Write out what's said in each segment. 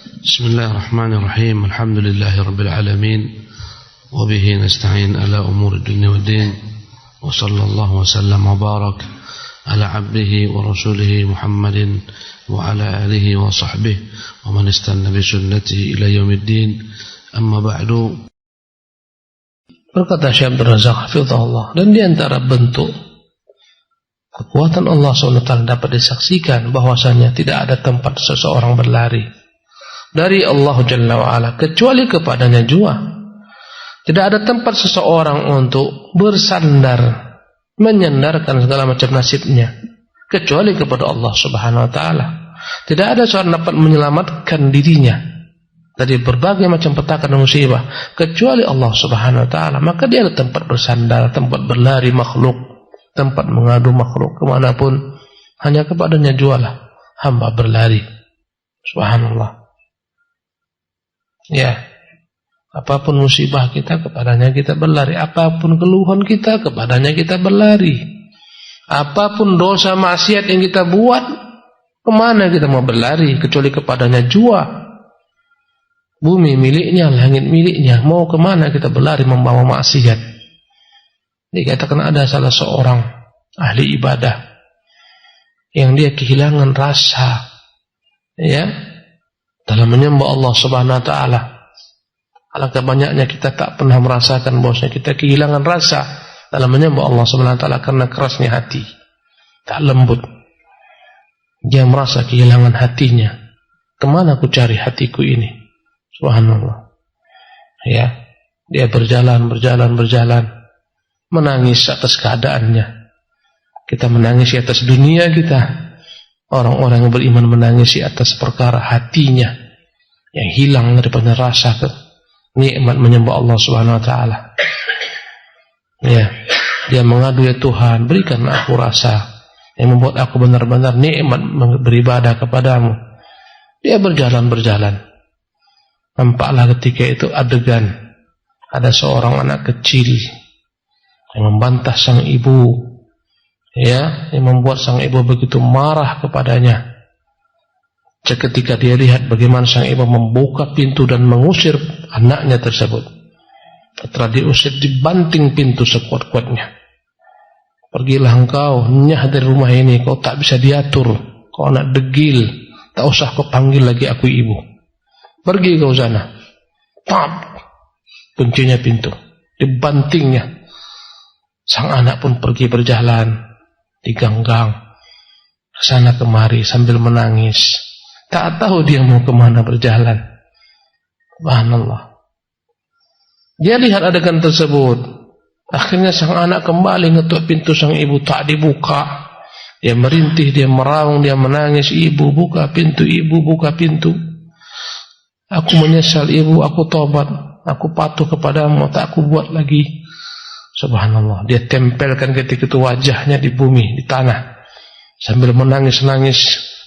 بسم الله الرحمن الرحيم. الحمد لله رب العالمين وبه نستعين على أمور الدنيا والدين وصلى الله وسلم وبارك على عبده ورسوله محمد وعلى آله وصحبه ومن استنى بسنته إلى يوم الدين. أما بعد. Berkata Syekh Abdul Razak hafizahullah, dan di antara bentuk kekuatan Allah SWT dapat disaksikan bahwasanya tidak ada tempat seseorang berlari dari Allah Jalla wa'ala kecuali kepadanya jua. Tidak ada tempat seseorang untuk bersandar, menyandarkan segala macam nasibnya kecuali kepada Allah Subhanahu wa ta'ala. Tidak ada seorang dapat menyelamatkan dirinya dari berbagai macam petaka dan musibah kecuali Allah Subhanahu wa ta'ala. Maka dia ada tempat bersandar, tempat berlari makhluk, tempat mengadu makhluk kemanapun, hanya kepadanya jualah hamba berlari. Subhanallah. Ya, apapun musibah kita, kepadanya kita berlari. Apapun keluhan kita, kepadanya kita berlari. Apapun dosa maksiat yang kita buat, kemana kita mau berlari kecuali kepadanya jua. Bumi miliknya, langit miliknya, mau kemana kita berlari membawa maksiat. Dikatakan ada salah seorang ahli ibadah yang dia kehilangan rasa, ya, dalam menyembah Allah Subhanahu wa ta'ala. Alangkah banyaknya kita tak pernah merasakan bahwasanya kita kehilangan rasa dalam menyembah Allah Subhanahu wa ta'ala karena kerasnya hati, tak lembut. Dia merasa kehilangan hatinya. Kemana aku cari hatiku ini? Subhanallah. Ya, dia berjalan, menangis atas keadaannya. Kita menangis atas dunia kita. Orang-orang yang beriman menangis atas perkara hatinya yang hilang daripada rasa nikmat menyembah Allah Subhanahu wa ta'ala. Ya, dia mengadu, ya Tuhan, berikan aku rasa yang membuat aku benar-benar nikmat beribadah kepadamu. Dia berjalan. Nampaklah ketika itu adegan ada seorang anak kecil yang membantah sang ibu, ya, yang membuat sang ibu begitu marah kepadanya. Ketika dia lihat bagaimana sang ibu membuka pintu dan mengusir anaknya tersebut, setelah diusir dibanting pintu sekuat-kuatnya. Pergilah engkau, nyah dari rumah ini, kau tak bisa diatur, kau anak degil, tak usah kau panggil lagi aku ibu. Pergi kau sana. Tap, kuncinya pintu, dibantingnya. Sang anak pun pergi berjalan di gang-gang, kesana kemari sambil menangis. Tak tahu dia mau kemana berjalan. Subhanallah. Dia lihat adegan tersebut. Akhirnya sang anak kembali ngetuk pintu sang ibu, tak dibuka. Dia merintih, dia meraung, dia menangis. Ibu, buka pintu, ibu, buka pintu. Aku menyesal ibu, aku tobat, aku patuh kepadamu, tak aku buat lagi. Subhanallah. Dia tempelkan ketika itu wajahnya di bumi, di tanah, sambil menangis-nangis,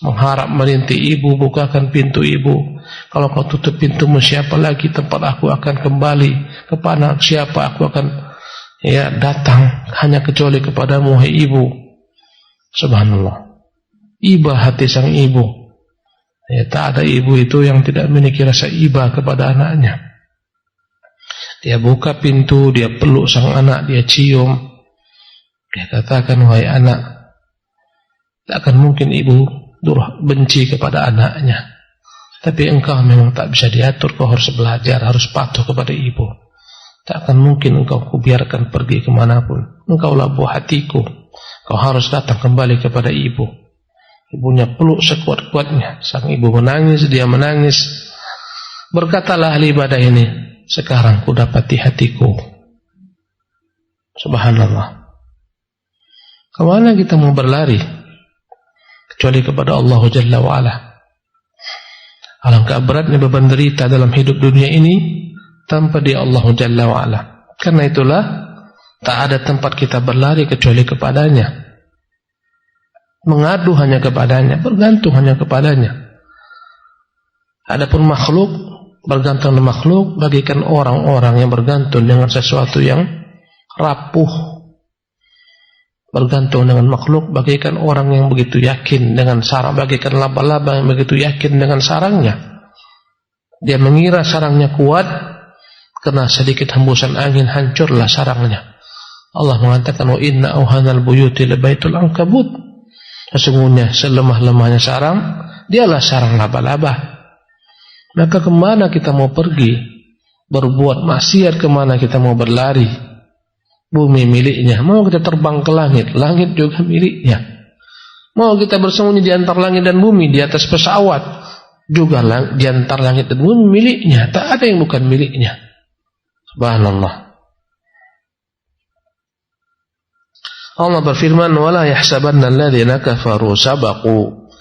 mengharap merintih, ibu, bukakan pintu ibu. Kalau kau tutup pintumu, siapa lagi tempat aku akan kembali? Kepada siapa aku akan, ya, datang? Hanya kecuali kepadamu, hai ibu. Subhanallah. Iba hati sang ibu. Ya, tak ada ibu itu yang tidak memiliki rasa iba kepada anaknya. Dia buka pintu, dia peluk sang anak, dia cium. Dia katakan, wahai anak, tak akan mungkin ibu benci kepada anaknya. Tapi engkau memang tak bisa diatur, kau harus belajar, harus patuh kepada ibu. Tak akan mungkin engkau kubiarkan pergi kemanapun. Engkaulah buah hatiku, kau harus datang kembali kepada ibu. Ibunya peluk sekuat-kuatnya. Sang ibu menangis, dia menangis. Berkatalah ahli ibadah ini, sekarang ku dapati hatiku. Subhanallah. Kemana kita mau berlari kecuali kepada Allah Jalla wa'ala? Alangkah beratnya beban derita dalam hidup dunia ini tanpa dia Allah Jalla wa'ala. Karena itulah tak ada tempat kita berlari kecuali kepadanya. Mengadu hanya kepadanya, bergantung hanya kepadanya. Adapun makhluk, bergantung dengan makhluk bagaikan orang-orang yang bergantung dengan sesuatu yang rapuh. Bergantung dengan makhluk bagaikan orang yang begitu yakin dengan sarang, bagaikan laba-laba yang begitu yakin dengan sarangnya. Dia mengira sarangnya kuat, kena sedikit hembusan angin hancurlah sarangnya. Allah mengatakan, wa inna auhanal buyuti labaitul ankabut. Sesungguhnya selemah-lemahnya sarang, dialah sarang laba-laba. Maka kemana kita mau pergi? Berbuat maksiat kemana kita mau berlari? Bumi miliknya. Mau kita terbang ke langit, langit juga miliknya. Mau kita bersembunyi di antara langit dan bumi, di atas pesawat, juga di antara langit dan bumi miliknya. Tak ada yang bukan miliknya. Subhanallah. Allah berfirman, wala yahsabanna alladhina kafaru sabaqu.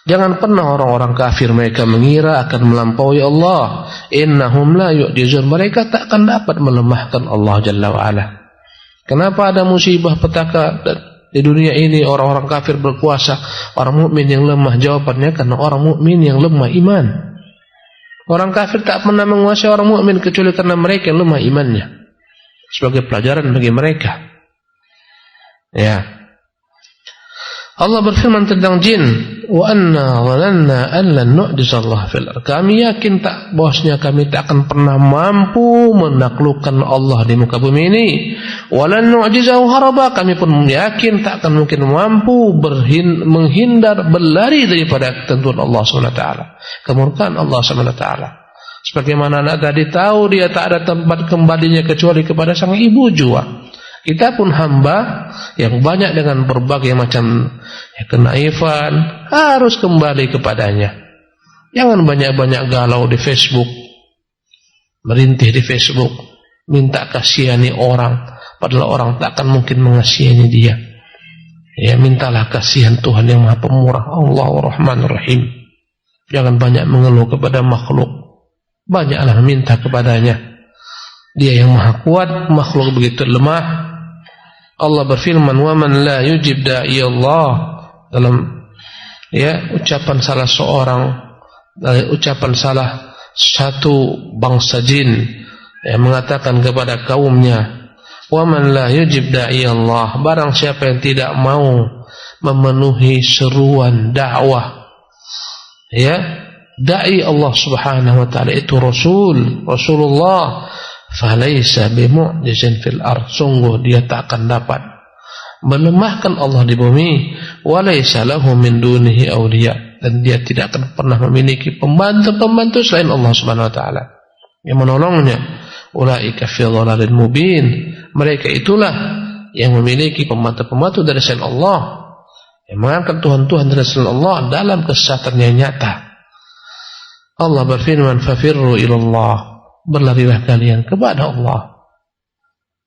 Jangan pernah orang-orang kafir mereka mengira akan melampaui Allah. Innahum la yu'jizun. Mereka tak akan dapat melemahkan Allah Jalla wa Ala. Kenapa ada musibah petaka di dunia ini, orang-orang kafir berkuasa, orang mukmin yang lemah? Jawabannya karena orang mukmin yang lemah iman. Orang kafir tak pernah menguasai orang mukmin kecuali karena mereka yang lemah imannya. Sebagai pelajaran bagi mereka. Ya. Allah berfirman tentang jin, wa anna dhananna an lan nu'jizallah fil ardh. Kami yakin tak bahwasanya kami tak akan pernah mampu menaklukkan Allah di muka bumi ini. Wa lan nu'jizahu haraba. Kami pun yakin tak akan mungkin mampu menghindar, berlari daripada ketentuan Allah SWT, kemurkaan Allah SWT. Sebagaimana anak tadi tahu dia tak ada tempat kembalinya kecuali kepada sang ibu jua. Kita pun hamba yang banyak dengan berbagai macam kenaifan, harus kembali kepadanya. Jangan banyak-banyak galau di Facebook, merintih di Facebook, minta kasihani orang, padahal orang tak akan mungkin mengasihani dia. Ya, mintalah kasihan Tuhan yang Maha Pemurah, Allahur Rahmanur Rahim. Jangan banyak mengeluh kepada makhluk, banyaklah minta kepadanya. Dia yang Maha Kuat, makhluk begitu lemah. Allah berfirman, wa man la yujib da'i Allah, dalam ucapan salah seorang, ucapan salah satu bangsa jin yang mengatakan kepada kaumnya, wa man la yujib da'i Allah, barang siapa yang tidak mau memenuhi seruan dakwah da'i Allah Subhanahu wa taala, itu Rasulullah, falaysa bimu'jizin fil ardh, sungguh dia tak akan dapat melemahkan Allah di bumi. Walaysa lahu min dunihi awliya, dan dia tidak akan pernah memiliki pembantu-pembantu selain Allah Subhanahu wa taala yang menolongnya. Ulaika fi dhalalin mubin, mereka itulah yang memiliki pembantu-pembantu dari selain Allah, yang mengangkat Tuhan-Tuhan dari selain Allah dalam kesesatan yang nyata. Allah berfirman, fafirru ilallah, berlarilah kalian kepada Allah.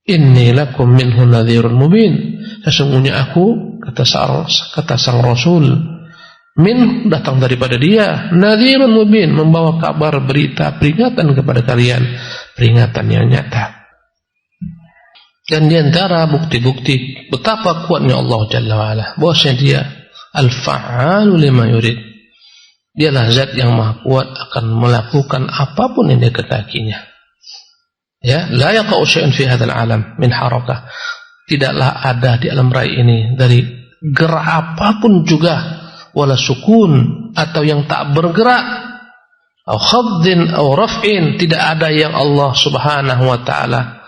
Inni lakum minhu nadhirun mubin. Sesungguhnya aku, kata sang Rasul, min, datang daripada dia, nadhirun mubin, membawa kabar, berita, peringatan kepada kalian, peringatan yang nyata. Dan di antara bukti-bukti betapa kuatnya Allah Jalla wa'ala, bahwasanya dia al-fa'alu lima yurid. Dialah zat yang Maha Kuat, akan melakukan apapun yang dia kehendakinya. Ya, la yaqa'u syai'un fi hadzal alam min harakah. Tidaklah ada di alam raya ini dari gerak apapun juga, wala sukun, atau yang tak bergerak, atau khaddin atau raf'in, tidak ada yang Allah Subhanahu wa taala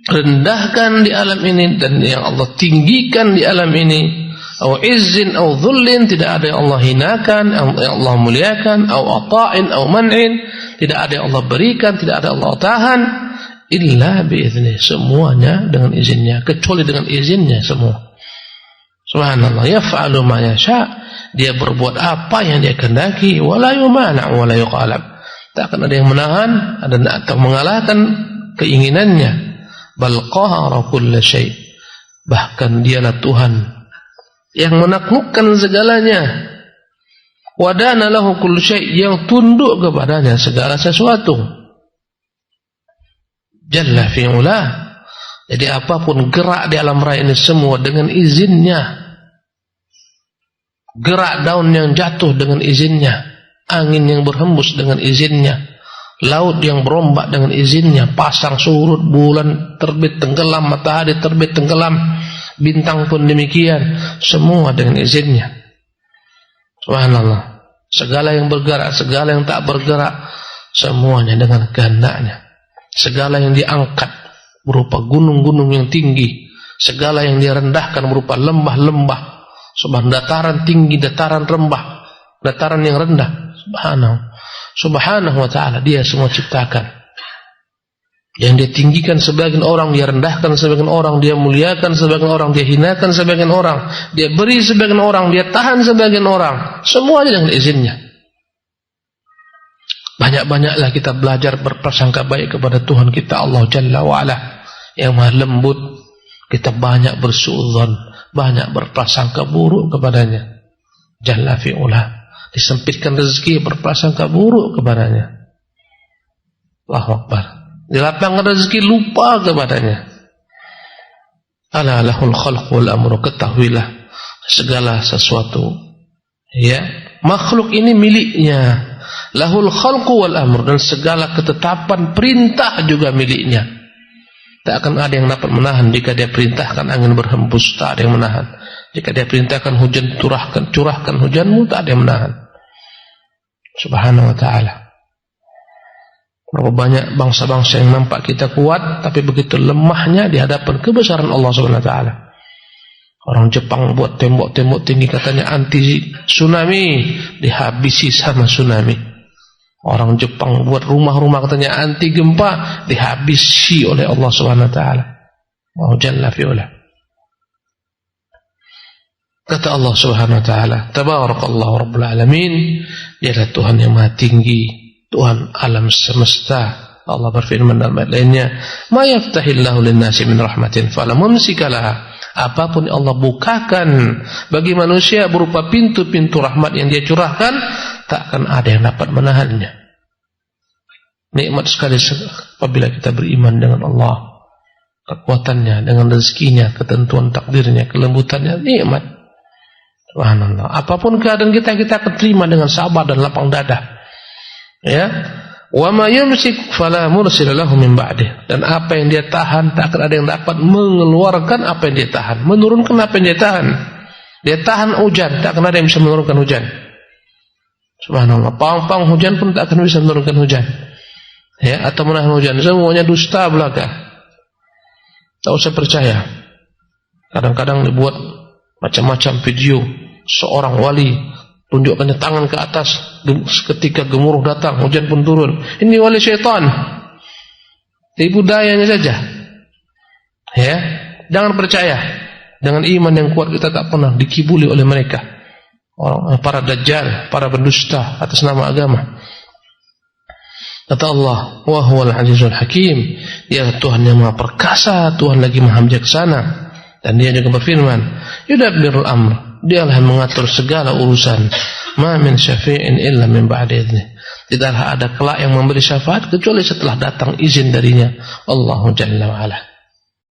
rendahkan di alam ini dan yang Allah tinggikan di alam ini. Au izzin au dhullin, tidak ada yang Allah hinakan, yang Allah muliakan, au ata'in au man'in, tidak ada yang Allah berikan, tidak ada yang Allah tahan, illa biizni, semuanya dengan izinnya, kecuali dengan izinnya semua. Subhanallah, yaf'alu ma yasha, dia berbuat apa yang dia kehendaki, wala yumana wala yuqalab, tak akan ada yang menahan atau mengalahkan keinginannya. Bal qahara kulla syai', bahkan dialah Tuhan yang menaklukkan segalanya. Wadana lahu kullu syai', yang tunduk kepadanya segala sesuatu. Jalla fi'ula, jadi apapun gerak di alam raya ini semua dengan izinnya. Gerak daun yang jatuh dengan izinnya, angin yang berhembus dengan izinnya, laut yang berombak dengan izinnya, pasang surut, bulan terbit tenggelam, matahari terbit tenggelam, bintang pun demikian, semua dengan izinnya. Subhanallah. Segala yang bergerak, segala yang tak bergerak, semuanya dengan kehendaknya. Segala yang diangkat berupa gunung-gunung yang tinggi, segala yang direndahkan berupa lembah-lembah, dataran tinggi, dataran rembah, dataran yang rendah. Subhanahu wa ta'ala, dia semua ciptakan. Yang dia tinggikan sebagian orang, dia rendahkan sebagian orang, dia muliakan sebagian orang, dia hinakan sebagian orang, dia beri sebagian orang, dia tahan sebagian orang. Semuanya dengan izinnya. Banyak-banyaklah kita belajar berprasangka baik kepada Tuhan kita Allah Jalla wa'ala yang maha lembut. Kita banyak bersuudzon, banyak berprasangka buruk kepadanya. Jalla fi'ula, disempitkan rezeki, berprasangka buruk kepadanya. Allahu Akbar. Dilapangkan rezeki, lupa kepadanya. Ala lahul khalq wal amru, ketahuilah segala sesuatu, ya, makhluk ini miliknya. Lahul khalqu wal amr, dan segala ketetapan perintah juga miliknya. Tak akan ada yang dapat menahan. Jika dia perintahkan angin berhembus, tak ada yang menahan. Jika dia perintahkan hujan, curahkan hujanmu, tak ada yang menahan. Subhanahu wa ta'ala. Berapa banyak bangsa-bangsa yang nampak kita kuat, tapi begitu lemahnya di hadapan kebesaran Allah Subhanahu wa ta'ala. Orang Jepang buat tembok-tembok tinggi, katanya anti tsunami, dihabisi sama tsunami. Orang Jepang buat rumah-rumah, katanya anti gempa, dihabisi oleh Allah Subhanahu wa ta'ala. Wa jalla fi'ula. Kata Allah Subhanahu wa ta'ala, tabarakallahu rabbul alamin, dialah Tuhan yang maha tinggi, Tuhan alam semesta. Allah berfirman dalam ayat lainnya, ma yaftahillahu lin-nasi min rahmatin fala mumsika laha. Apapun yang Allah bukakan bagi manusia berupa pintu-pintu rahmat yang dia curahkan, tak akan ada yang dapat menahannya. Nikmat sekali apabila kita beriman dengan Allah, kekuatannya, dengan rezekinya, ketentuan takdirnya, kelembutannya, nikmat. Subhanallah. Apapun keadaan kita akan terima dengan sabar dan lapang dada. Ya. Wa ma yumsik fala mursila lahu min ba'dih. Dan apa yang dia tahan, tak akan ada yang dapat mengeluarkan apa yang dia tahan, menurunkan apa yang dia tahan. Dia tahan hujan, tak akan ada yang bisa menurunkan hujan. Subhanallah. Pang-pang hujan pun tak akan bisa menurunkan hujan. Ya, atau menahan hujan. Semuanya dusta belaka. Tak usah percaya. Kadang-kadang dibuat macam-macam video seorang wali, tunjukkannya tangan ke atas ketika gemuruh datang, hujan pun turun. Ini wali syaitan. Tipu dayanya saja. Ya, jangan percaya. Dengan iman yang kuat kita tak pernah dikibuli oleh mereka. Orang para dajjal, para pendusta atas nama agama. Kata Allah, wa huwal azizul hakim, dia Tuhan yang maha perkasa, Tuhan lagi maha bijaksana. Dan dia juga berfirman, yudabbirul amr, dialah yang mengatur segala urusan. Ma min syafi'in illa min ba'di idzni. Tidaklah ada kelak yang memberi syafaat kecuali setelah datang izin darinya. Allahu Jalla wa ala.